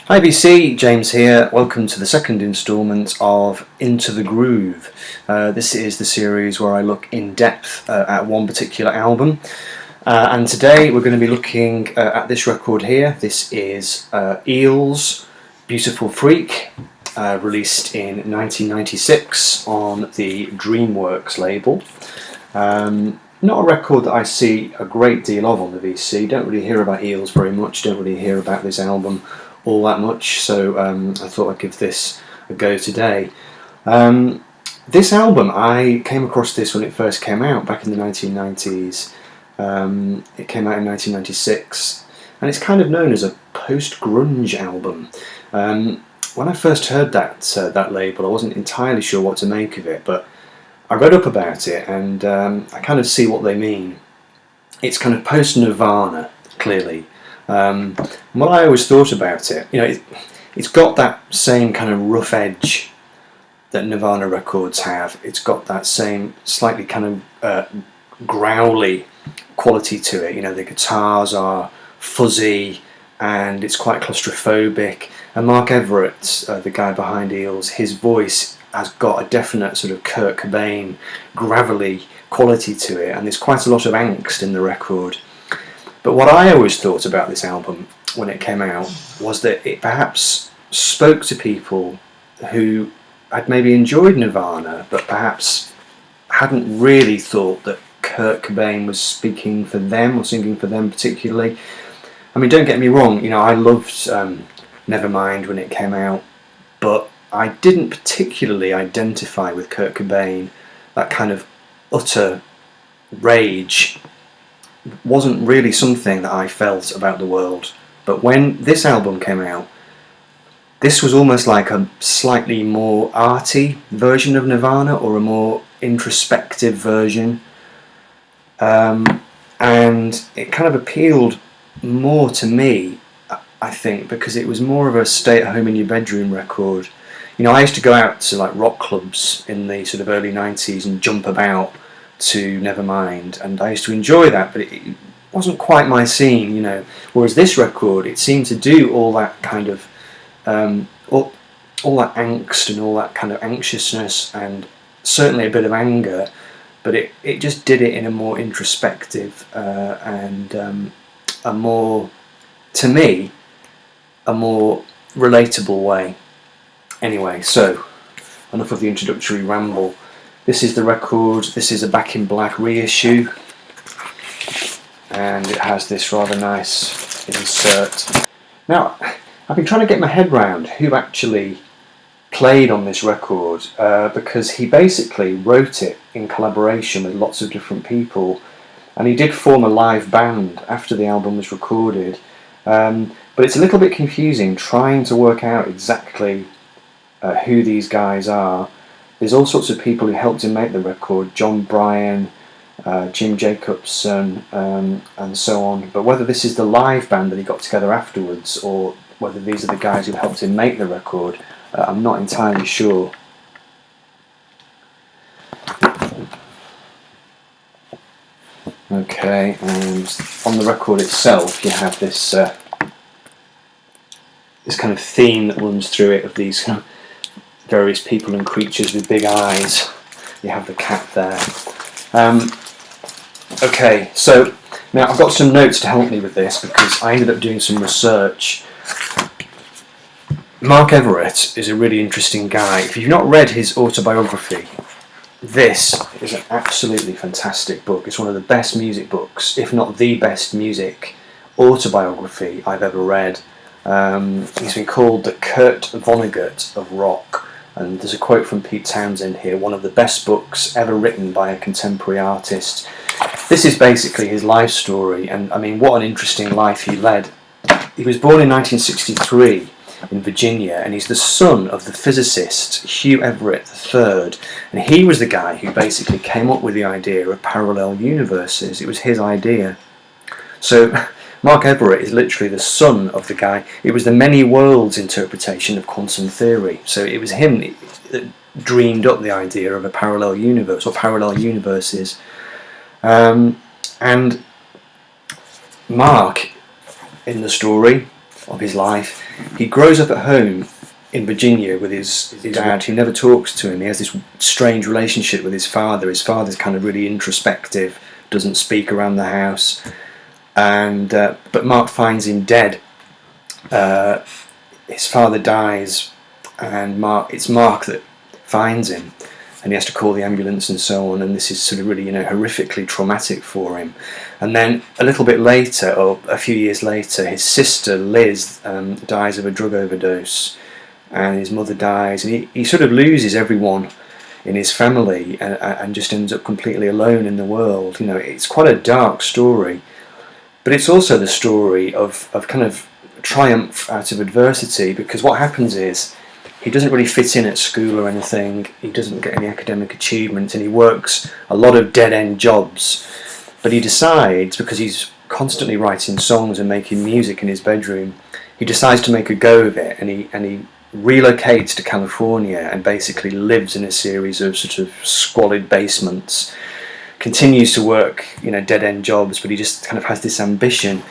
Hi VC, James here. Welcome to the second instalment of Into the Groove. This is the series where I look in depth at one particular album. And today we're going to be looking at this record here. This is Eels, Beautiful Freak, released in 1996 on the DreamWorks label. Not a record that I see a great deal of on the VC. Don't really hear about Eels very much, don't really hear about this album all that much, so I thought I'd give this a go today. This album, I came across this when it first came out back in the 1990s. It came out in 1996, and it's kind of known as a post-grunge album. When I first heard that label, I wasn't entirely sure what to make of it, but I read up about it, and I kind of see what they mean. It's kind of post-Nirvana, clearly. What I always thought about it, it's got that same kind of rough edge that Nirvana records have. It's got that same slightly kind of growly quality to it. The guitars are fuzzy and it's quite claustrophobic. And Mark Everett, the guy behind Eels, his voice has got a definite sort of Kurt Cobain gravelly quality to it, and there's quite a lot of angst in the record. But what I always thought about this album when it came out was that it perhaps spoke to people who had maybe enjoyed Nirvana, but perhaps hadn't really thought that Kurt Cobain was speaking for them or singing for them particularly. I mean, don't get me wrong, I loved Nevermind when it came out, but I didn't particularly identify with Kurt Cobain. That kind of utter rage wasn't really something that I felt about the world. But when this album came out, this was almost like a slightly more arty version of Nirvana, or a more introspective version, and it kind of appealed more to me, I think, because it was more of a stay at home in your bedroom record. I used to go out to like rock clubs in the sort of early 90s and jump about to Nevermind, and I used to enjoy that, but it wasn't quite my scene, Whereas this record, it seemed to do all that kind of all that angst and all that kind of anxiousness, and certainly a bit of anger, but it just did it in a more introspective and a more, to me, a more relatable way. Anyway, so enough of the introductory ramble. This is the record. This is a Back in Black reissue, and it has this rather nice insert. Now, I've been trying to get my head round who actually played on this record, because he basically wrote it in collaboration with lots of different people, and he did form a live band after the album was recorded, but it's a little bit confusing trying to work out exactly who these guys are. There's all sorts of people who helped him make the record: John Bryan, Jim Jacobson, and so on. But whether this is the live band that he got together afterwards, or whether these are the guys who helped him make the record, I'm not entirely sure. Okay, and on the record itself you have this this kind of theme that runs through it, of these kind of various people and creatures with big eyes. You have the cat there. Okay, so now I've got some notes to help me with this, because I ended up doing some research. Mark Everett is a really interesting guy. If you've not read his autobiography, this is an absolutely fantastic book. It's one of the best music books, if not the best music autobiography I've ever read. He's been called the Kurt Vonnegut of rock. And there's a quote from Pete Townsend here: one of the best books ever written by a contemporary artist. This is basically his life story, and I mean, what an interesting life he led. He was born in 1963 in Virginia, and he's the son of the physicist Hugh Everett III, and he was the guy who basically came up with the idea of parallel universes. It was his idea. So Mark Everett is literally the son of the guy. It was the many worlds interpretation of quantum theory. So it was him that dreamed up the idea of a parallel universe, or parallel universes. And Mark, in the story, of his life. He grows up at home in Virginia with his dad. He never talks to him. He has this strange relationship with his father. His father's kind of really introspective, doesn't speak around the house, and but Mark finds him dead. His father dies, and it's Mark that finds him, and he has to call the ambulance and so on, and this is sort of really, horrifically traumatic for him. And then a little bit later, or a few years later, his sister Liz dies of a drug overdose, and his mother dies, and he sort of loses everyone in his family, and just ends up completely alone in the world. It's quite a dark story, but it's also the story of kind of triumph out of adversity, because what happens is he doesn't really fit in at school or anything. He doesn't get any academic achievements, and he works a lot of dead-end jobs. But he decides, because he's constantly writing songs and making music in his bedroom, he decides to make a go of it, and he relocates to California and basically lives in a series of sort of squalid basements. Continues to work, dead-end jobs, but he just kind of has this ambition.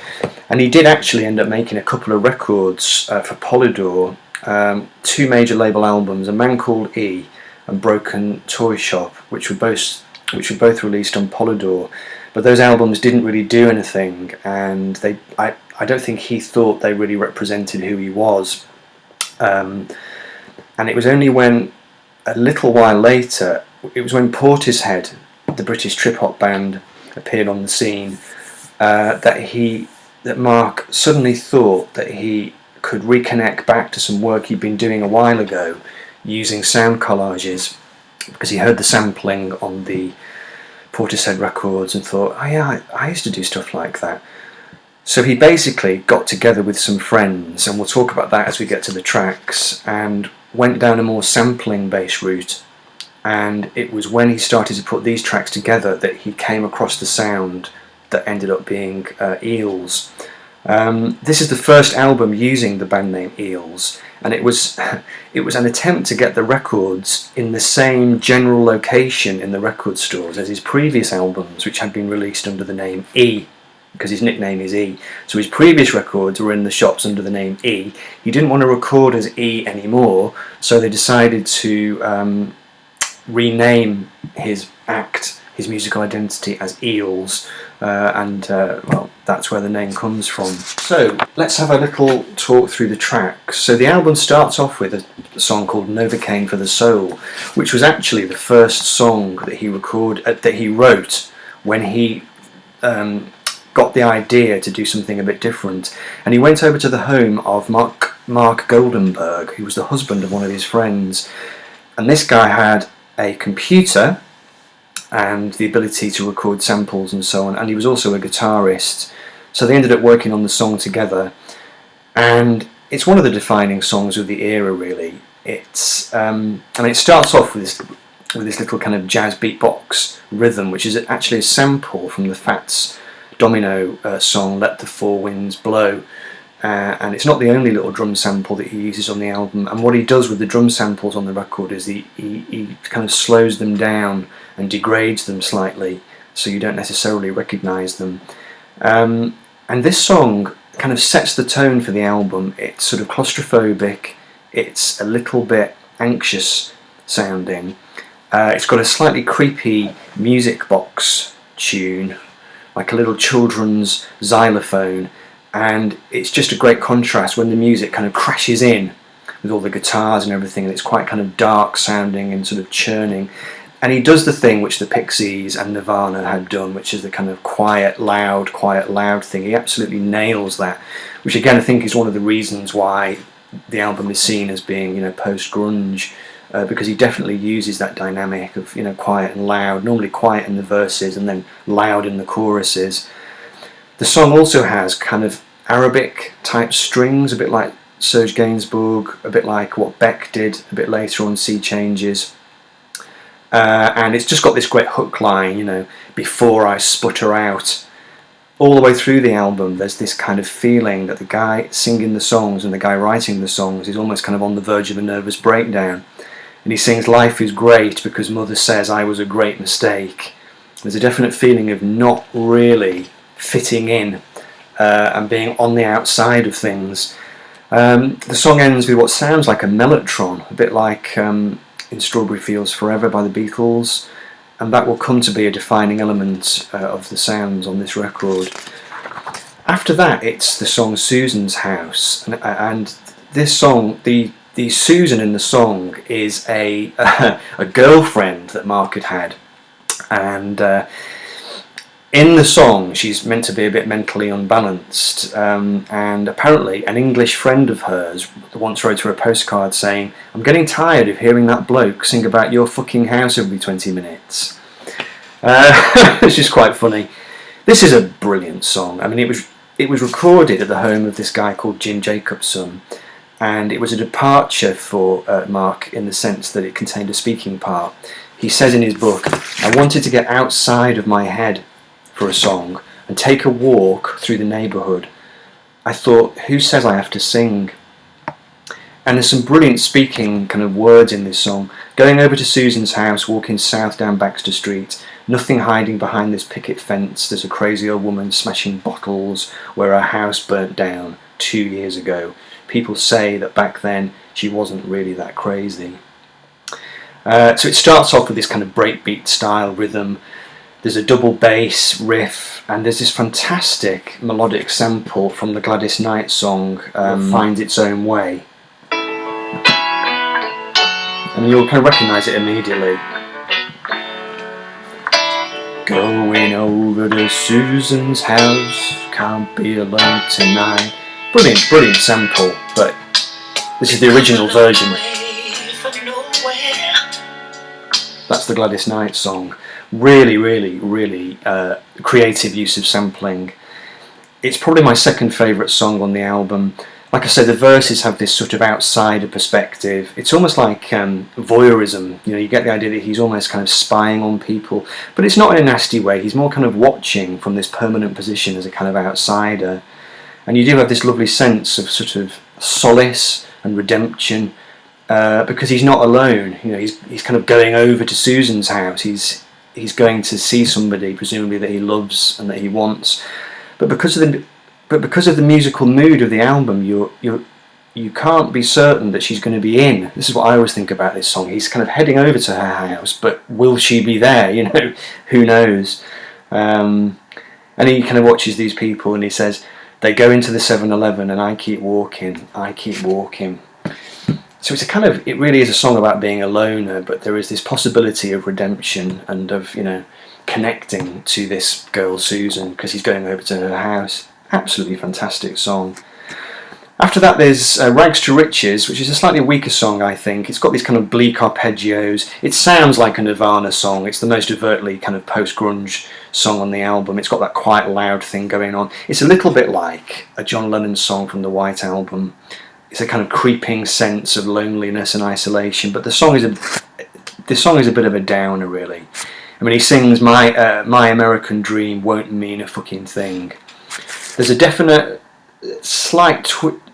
And he did actually end up making a couple of records for Polydor. 2 major label albums, A Man Called E and Broken Toy Shop, which were both released on Polydor, but those albums didn't really do anything, and I don't think he thought they really represented who he was. And it was only when, a little while later, it was when Portishead, the British trip-hop band, appeared on the scene, that Mark suddenly thought that he could reconnect back to some work he'd been doing a while ago using sound collages, because he heard the sampling on the Portishead records and thought, oh yeah, I used to do stuff like that. So he basically got together with some friends, and we'll talk about that as we get to the tracks, and went down a more sampling based route. And it was when he started to put these tracks together that he came across the sound that ended up being Eels. This is the first album using the band name Eels, and it was an attempt to get the records in the same general location in the record stores as his previous albums, which had been released under the name E, because his nickname is E. So his previous records were in the shops under the name E. He didn't want to record as E anymore, so they decided to rename his act, his musical identity, as Eels, and that's where the name comes from. So let's have a little talk through the tracks. So the album starts off with a song called Novocaine for the Soul, which was actually the first song that he wrote when he got the idea to do something a bit different, and he went over to the home of Mark Goldenberg, who was the husband of one of his friends, and this guy had a computer and the ability to record samples and so on, and he was also a guitarist, so they ended up working on the song together, and it's one of the defining songs of the era, really. It starts off with this little kind of jazz beatbox rhythm, which is actually a sample from the Fats Domino song Let the Four Winds Blow, and it's not the only little drum sample that he uses on the album. And what he does with the drum samples on the record is he kind of slows them down and degrades them slightly, so you don't necessarily recognise them. And this song kind of sets the tone for the album. It's sort of claustrophobic, it's a little bit anxious sounding, it's got a slightly creepy music box tune, like a little children's xylophone, and it's just a great contrast when the music kind of crashes in with all the guitars and everything, and it's quite kind of dark sounding and sort of churning. And he does the thing which the Pixies and Nirvana had done, which is the kind of quiet, loud thing. He absolutely nails that, which again I think is one of the reasons why the album is seen as being, post-grunge, because he definitely uses that dynamic of, quiet and loud, normally quiet in the verses and then loud in the choruses. The song also has kind of Arabic type strings, a bit like Serge Gainsbourg, a bit like what Beck did a bit later on Sea Changes. And it's just got this great hook line, before I sputter out. All the way through the album there's this kind of feeling that the guy singing the songs and the guy writing the songs is almost kind of on the verge of a nervous breakdown. And he sings, life is great because mother says I was a great mistake. There's a definite feeling of not really fitting in and being on the outside of things. The song ends with what sounds like a mellotron, a bit like in Strawberry Fields Forever by the Beatles, and that will come to be a defining element of the sounds on this record. After that, it's the song Susan's House, and this song, the Susan in the song is a a girlfriend that Mark had, and in the song she's meant to be a bit mentally unbalanced, and apparently an English friend of hers once wrote her a postcard saying, "I'm getting tired of hearing that bloke sing about your fucking house every 20 minutes." It's just quite funny. This is a brilliant song. I mean, it was recorded at the home of this guy called Jim Jacobson, and it was a departure for Mark in the sense that it contained a speaking part. He says in his book, "I wanted to get outside of my head for a song and take a walk through the neighbourhood. I thought, who says I have to sing?" And there's some brilliant speaking kind of words in this song. "Going over to Susan's house, walking south down Baxter Street. Nothing hiding behind this picket fence. There's a crazy old woman smashing bottles where her house burnt down 2 years ago. People say that back then she wasn't really that crazy." So it starts off with this kind of breakbeat style rhythm. There's a double bass riff, and there's this fantastic melodic sample from the Gladys Knight song, Finds Its Own Way. And you'll kind of recognise it immediately. Going over to Susan's house, can't be alone tonight. Brilliant, brilliant sample, but this is the original version. That's the Gladys Knight song. Really, really, really creative use of sampling. It's probably my second favourite song on the album. Like I say, the verses have this sort of outsider perspective. It's almost like voyeurism. You know, you get the idea that he's almost kind of spying on people, but it's not in a nasty way. He's more kind of watching from this permanent position as a kind of outsider. And you do have this lovely sense of sort of solace and redemption because he's not alone. You know, he's kind of going over to Susan's house. He's going to see somebody, presumably that he loves and that he wants. But because of the musical mood of the album, you can't be certain that she's going to be in. This is what I always think about this song. He's kind of heading over to her house, but will she be there? You know, who knows? And he kind of watches these people, and he says, "They go into the 7-Eleven, and I keep walking. I keep walking." So it really is a song about being a loner, but there is this possibility of redemption and of, you know, connecting to this girl Susan because he's going over to her house. Absolutely fantastic song. After that, there's Rags to Riches, which is a slightly weaker song, I think. It's got these kind of bleak arpeggios. It sounds like a Nirvana song. It's the most overtly kind of post-grunge song on the album. It's got that quite loud thing going on. It's a little bit like a John Lennon song from the White Album. It's a kind of creeping sense of loneliness and isolation, but the song is a bit of a downer, really. I mean, he sings, my American dream won't mean a fucking thing." There's a definite slight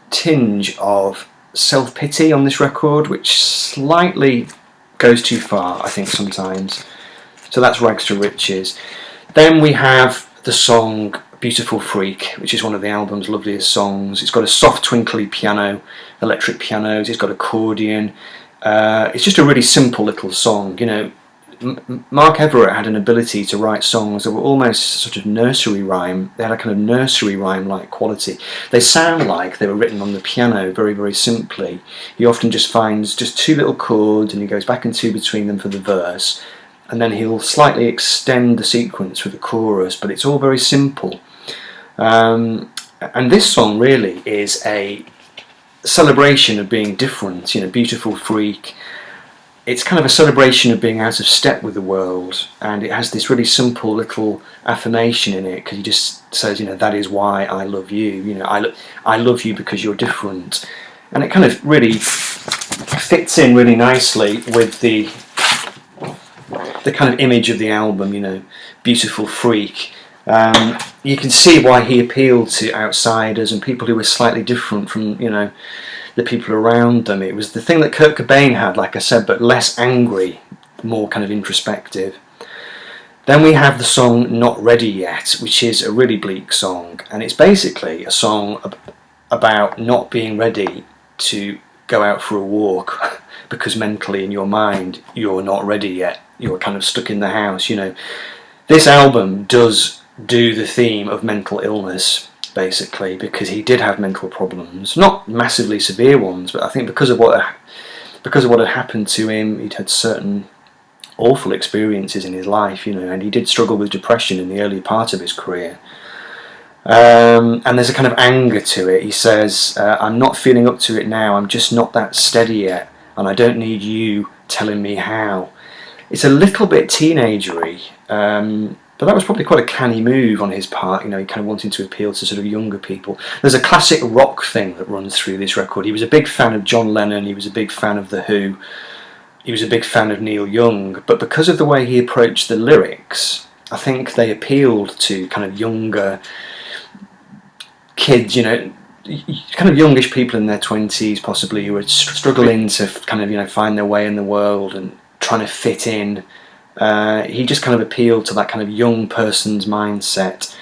tinge of self-pity on this record, which slightly goes too far, I think, sometimes. So that's Rags to Riches. Then we have the song Beautiful Freak, which is one of the album's loveliest songs. It's got a soft twinkly piano, electric pianos, it's got accordion. It's just a really simple little song. You know, Mark Everett had an ability to write songs that were almost sort of nursery rhyme. They had a kind of nursery rhyme-like quality. They sound like they were written on the piano very, very simply. He often just finds just two little chords and he goes back and two between them for the verse, and then he'll slightly extend the sequence with the chorus, but it's all very simple. And this song really is a celebration of being different. You know, Beautiful Freak. It's kind of a celebration of being out of step with the world, and it has this really simple little affirmation in it because he just says, you know, that is why I love you. You know, I love you because you're different, and it kind of really fits in really nicely with the kind of image of the album. You know, Beautiful Freak. You can see why he appealed to outsiders and people who were slightly different from, you know, the people around them. It was the thing that Kurt Cobain had, like I said, but less angry, more kind of introspective. Then we have the song Not Ready Yet, which is a really bleak song, and it's basically a song about not being ready to go out for a walk because mentally in your mind you're not ready yet. You're kind of stuck in the house, you know. This album does do the theme of mental illness, basically, because he did have mental problems, not massively severe ones, but I think because of what had happened to him, he'd had certain awful experiences in his life, you know, and he did struggle with depression in the early part of his career. And there's a kind of anger to it. He says, I'm not feeling up to it now, I'm just not that steady yet, and I don't need you telling me how. It's a little bit teenagery, but that was probably quite a canny move on his part, you know, kind of wanting to appeal to sort of younger people. There's a classic rock thing that runs through this record. He was a big fan of John Lennon, he was a big fan of The Who, he was a big fan of Neil Young, but because of the way he approached the lyrics, I think they appealed to kind of younger kids, you know, kind of youngish people in their 20s possibly, who were struggling to kind of, you know, find their way in the world and trying to fit in. He just kind of appealed to that kind of young person's mindset.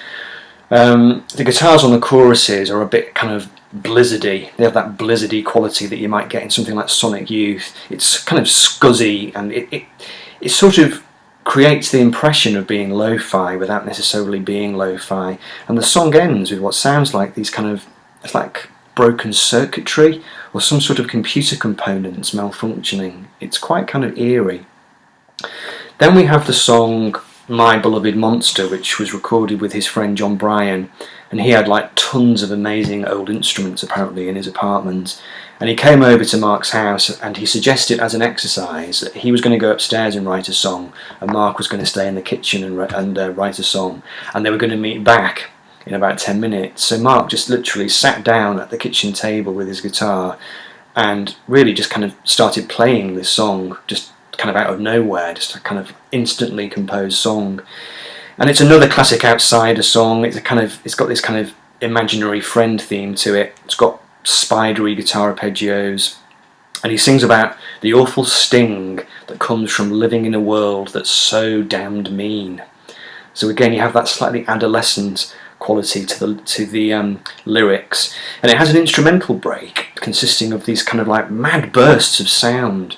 The guitars on the choruses are a bit kind of blizzardy. They have that blizzardy quality that you might get in something like Sonic Youth. It's kind of scuzzy, and it sort of creates the impression of being lo-fi without necessarily being lo-fi. And the song ends with what sounds like these kind of, it's like broken circuitry or some sort of computer components malfunctioning. It's quite kind of eerie. Then we have the song My Beloved Monster, which was recorded with his friend John Bryan, and he had like tons of amazing old instruments apparently in his apartment, and he came over to Mark's house and he suggested as an exercise that he was going to go upstairs and write a song, and Mark was going to stay in the kitchen and write a song, and they were going to meet back in about 10 minutes. So Mark just literally sat down at the kitchen table with his guitar and really just kind of started playing this song, just kind of out of nowhere, just a kind of instantly composed song. And it's another classic outsider song. It's got this kind of imaginary friend theme to it. It's got spidery guitar arpeggios, and he sings about the awful sting that comes from living in a world that's so damned mean. So again, you have that slightly adolescent quality to the lyrics, and it has an instrumental break consisting of these kind of like mad bursts of sound.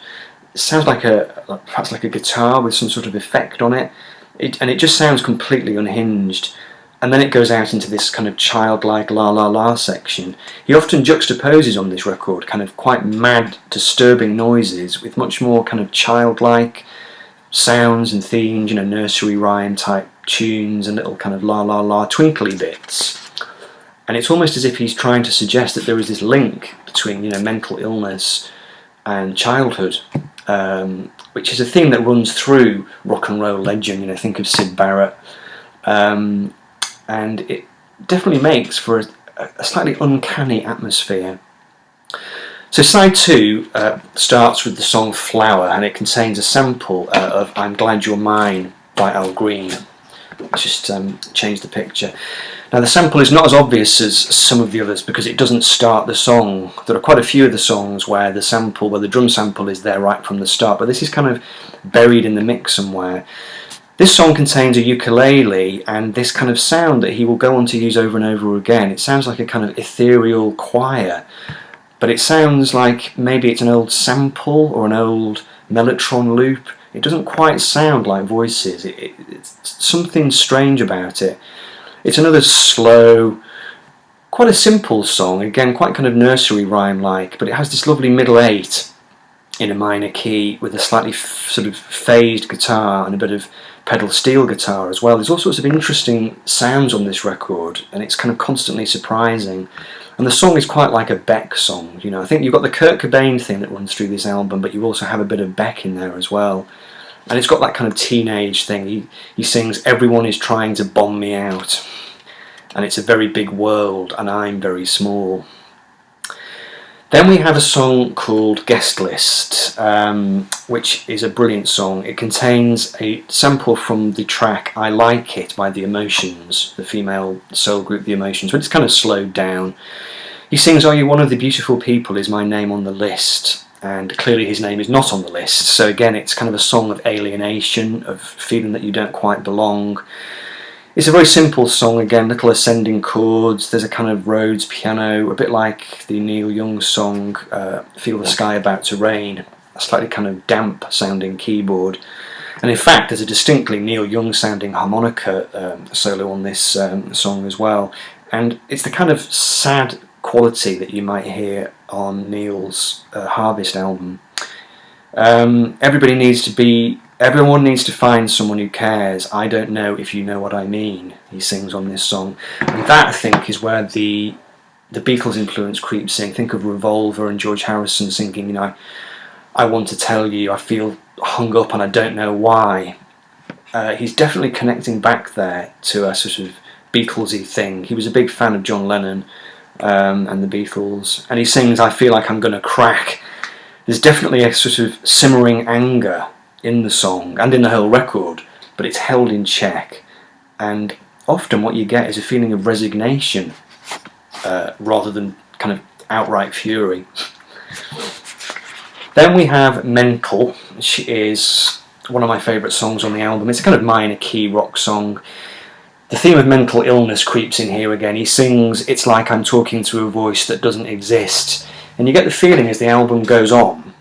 It sounds like perhaps like a guitar with some sort of effect on it, and it just sounds completely unhinged. And then it goes out into this kind of childlike la la la section. He often juxtaposes on this record kind of quite mad, disturbing noises with much more kind of childlike sounds and themes, you know, nursery rhyme type tunes and little kind of la la la twinkly bits. And it's almost as if he's trying to suggest that there is this link between, you know, mental illness and childhood, which is a theme that runs through rock and roll legend. You know, think of Syd Barrett, and it definitely makes for a slightly uncanny atmosphere. So side 2 starts with the song Flower, and it contains a sample of I'm Glad You're Mine by Al Green. Just change the picture. Now the sample is not as obvious as some of the others because it doesn't start the song. There are quite a few of the songs where the drum sample is there right from the start, but this is kind of buried in the mix somewhere. This song contains a ukulele and this kind of sound that he will go on to use over and over again. It sounds like a kind of ethereal choir, but it sounds like maybe it's an old sample or an old mellotron loop. It doesn't quite sound like voices. It's something strange about it. It's another slow, quite a simple song, again quite kind of nursery rhyme-like, but it has this lovely middle 8 in a minor key with a slightly sort of phased guitar and a bit of pedal steel guitar as well. There's all sorts of interesting sounds on this record, and it's kind of constantly surprising. And the song is quite like a Beck song, you know. I think you've got the Kurt Cobain thing that runs through this album, but you also have a bit of Beck in there as well. And it's got that kind of teenage thing. He sings, everyone is trying to bomb me out, and it's a very big world, and I'm very small. Then we have a song called Guest List, which is a brilliant song. It contains a sample from the track I Like It by The Emotions, the female soul group The Emotions, but it's kind of slowed down. He sings, Are you one of the beautiful people, is my name on the list? And clearly his name is not on the list, so again it's kind of a song of alienation, of feeling that you don't quite belong. It's a very simple song again, little ascending chords, there's a kind of Rhodes piano, a bit like the Neil Young song Feel the Sky About to Rain, a slightly kind of damp sounding keyboard. And in fact there's a distinctly Neil Young sounding harmonica solo on this song as well. And it's the kind of sad quality that you might hear on Neil's Harvest album. Everyone needs to find someone who cares. I don't know if you know what I mean, he sings on this song. And that, I think, is where the Beatles influence creeps in. Think of Revolver and George Harrison singing, you know, I want to tell you, I feel hung up and I don't know why. He's definitely connecting back there to a sort of Beatlesy thing. He was a big fan of John Lennon and the Beatles, and he sings, I feel like I'm going to crack. There's definitely a sort of simmering anger in the song and in the whole record, but it's held in check, and often what you get is a feeling of resignation rather than kind of outright fury. Then we have Mental, which is one of my favourite songs on the album. It's a kind of minor key rock song. The theme of mental illness creeps in here again. He sings, it's like I'm talking to a voice that doesn't exist. And you get the feeling as the album goes on,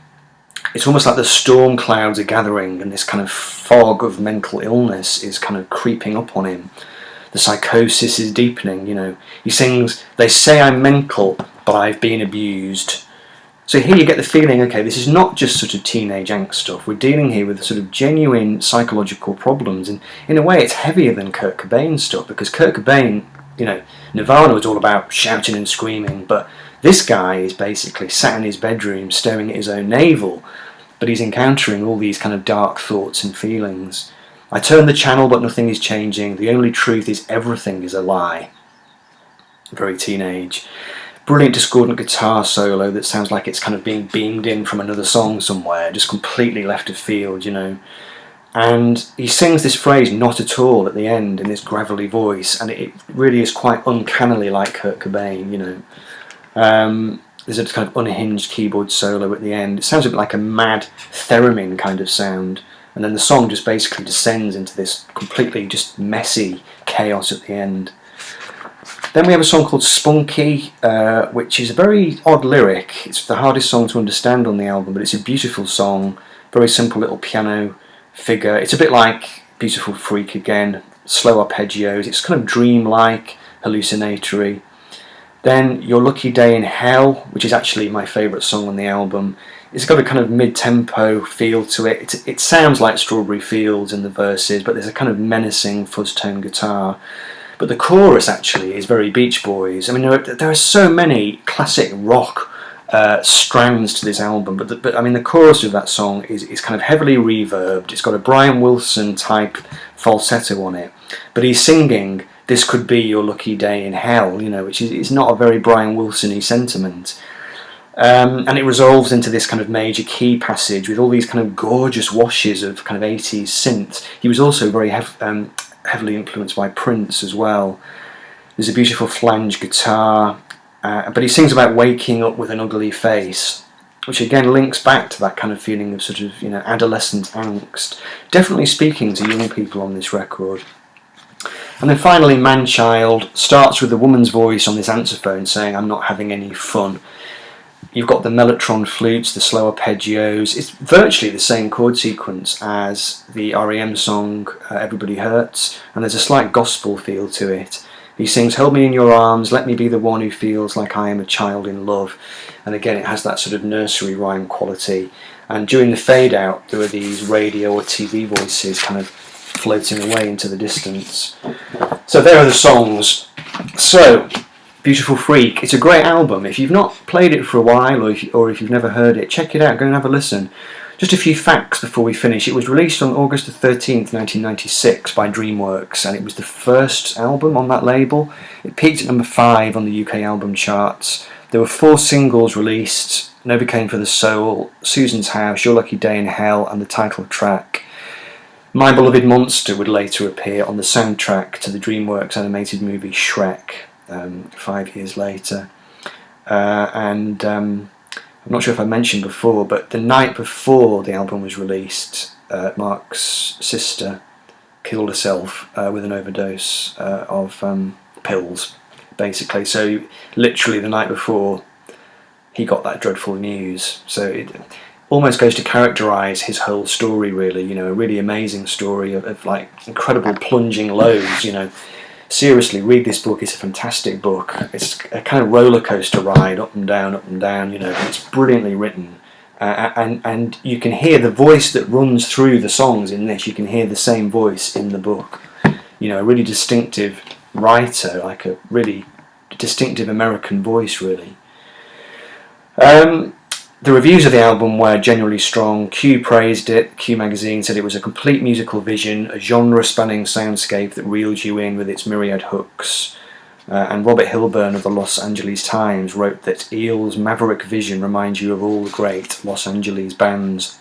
it's almost like the storm clouds are gathering and this kind of fog of mental illness is kind of creeping up on him. The psychosis is deepening, you know. He sings, they say I'm mental, but I've been abused. So here you get the feeling, okay, this is not just sort of teenage angst stuff. We're dealing here with sort of genuine psychological problems, and in a way it's heavier than Kurt Cobain stuff, because Kurt Cobain, you know, Nirvana was all about shouting and screaming, but this guy is basically sat in his bedroom staring at his own navel, but he's encountering all these kind of dark thoughts and feelings. I turn the channel but nothing is changing, the only truth is everything is a lie. Very teenage. Brilliant discordant guitar solo that sounds like it's kind of being beamed in from another song somewhere, just completely left of field, you know. And he sings this phrase, not at all, at the end in this gravelly voice, and it really is quite uncannily like Kurt Cobain, you know. There's a kind of unhinged keyboard solo at the end. It sounds a bit like a mad theremin kind of sound, and then the song just basically descends into this completely just messy chaos at the end. Then we have a song called Spunky, which is a very odd lyric. It's the hardest song to understand on the album, but it's a beautiful song, very simple little piano figure. It's a bit like Beautiful Freak again, slow arpeggios. It's kind of dreamlike, hallucinatory. Then Your Lucky Day in Hell, which is actually my favourite song on the album. It's got a kind of mid-tempo feel to it. It sounds like Strawberry Fields in the verses, but there's a kind of menacing fuzz-tone guitar. But the chorus actually is very Beach Boys. I mean, there are so many classic rock strands to this album, but I mean, the chorus of that song is kind of heavily reverbed. It's got a Brian Wilson type falsetto on it, but he's singing, "This could be your lucky day in hell," you know, which is not a very Brian Wilson-y sentiment. And it resolves into this kind of major key passage with all these kind of gorgeous washes of kind of 80s synth. He was also very heavily influenced by Prince as well. There's a beautiful flange guitar, but he sings about waking up with an ugly face, which again links back to that kind of feeling of sort of, you know, adolescent angst. Definitely speaking to young people on this record. And then finally, Man-Child starts with the woman's voice on this answer phone saying, "I'm not having any fun." You've got the mellotron flutes, the slow arpeggios. It's virtually the same chord sequence as the R.E.M. song Everybody Hurts, and there's a slight gospel feel to it. He sings, "Hold me in your arms, let me be the one who feels like I am a child in love." And again, it has that sort of nursery rhyme quality. And during the fade out, there are these radio or TV voices kind of floating away into the distance. So there are the songs. So, Beautiful Freak, it's a great album. If you've not played it for a while, or if you've never heard it, check it out, go and have a listen. Just a few facts before we finish. It was released on August the 13th, 1996 by DreamWorks, and it was the first album on that label. It peaked at number 5 on the UK album charts. There were 4 singles released: Novocaine for the Soul, Susan's House, Your Lucky Day in Hell, and the title track. My Beloved Monster would later appear on the soundtrack to the DreamWorks animated movie Shrek 5 years later. I'm not sure if I mentioned before, but the night before the album was released, Mark's sister, killed herself with an overdose of pills, basically. So literally the night before he got that dreadful news. So it almost goes to characterise his whole story, really. You know, a really amazing story of like incredible plunging lows. You know, seriously, read this book. It's a fantastic book. It's a kind of roller coaster ride, up and down, up and down. You know, but it's brilliantly written. And you can hear the voice that runs through the songs in this. You can hear the same voice in the book. You know, a really distinctive writer, like a really distinctive American voice, really. The reviews of the album were generally strong. Q praised it. Q magazine said it was a complete musical vision, a genre-spanning soundscape that reeled you in with its myriad hooks. And Robert Hilburn of the Los Angeles Times wrote that Eels' maverick vision reminds you of all the great Los Angeles bands.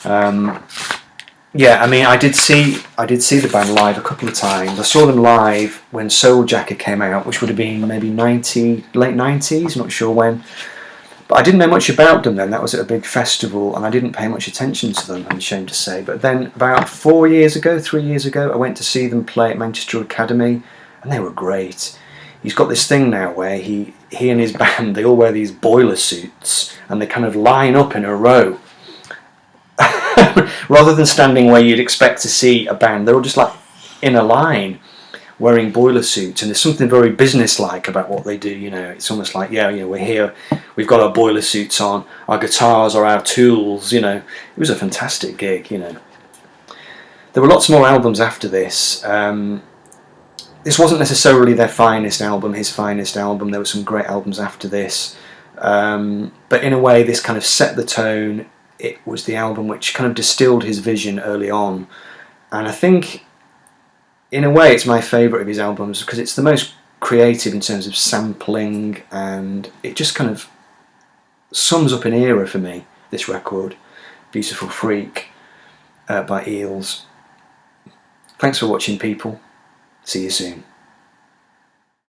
Yeah, I mean, I did see the band live a couple of times. I saw them live when Soul Jacker came out, which would have been maybe late 90s, not sure when. But I didn't know much about them then. That was at a big festival, and I didn't pay much attention to them, I'm ashamed to say. But then about 3 years ago, I went to see them play at Manchester Academy, and they were great. He's got this thing now where he and his band, they all wear these boiler suits, and they kind of line up in a row. Rather than standing where you'd expect to see a band, they're all just like in a line, wearing boiler suits, and there's something very businesslike about what they do. You know, it's almost like, yeah, you know, we're here, we've got our boiler suits on, our guitars are our tools. You know, it was a fantastic gig. You know, there were lots more albums after this. This wasn't necessarily their finest album, his finest album. There were some great albums after this, but in a way, this kind of set the tone. It was the album which kind of distilled his vision early on, and I think, in a way, it's my favourite of his albums because it's the most creative in terms of sampling, and it just kind of sums up an era for me, this record, Beautiful Freak by Eels. Thanks for watching, people. See you soon.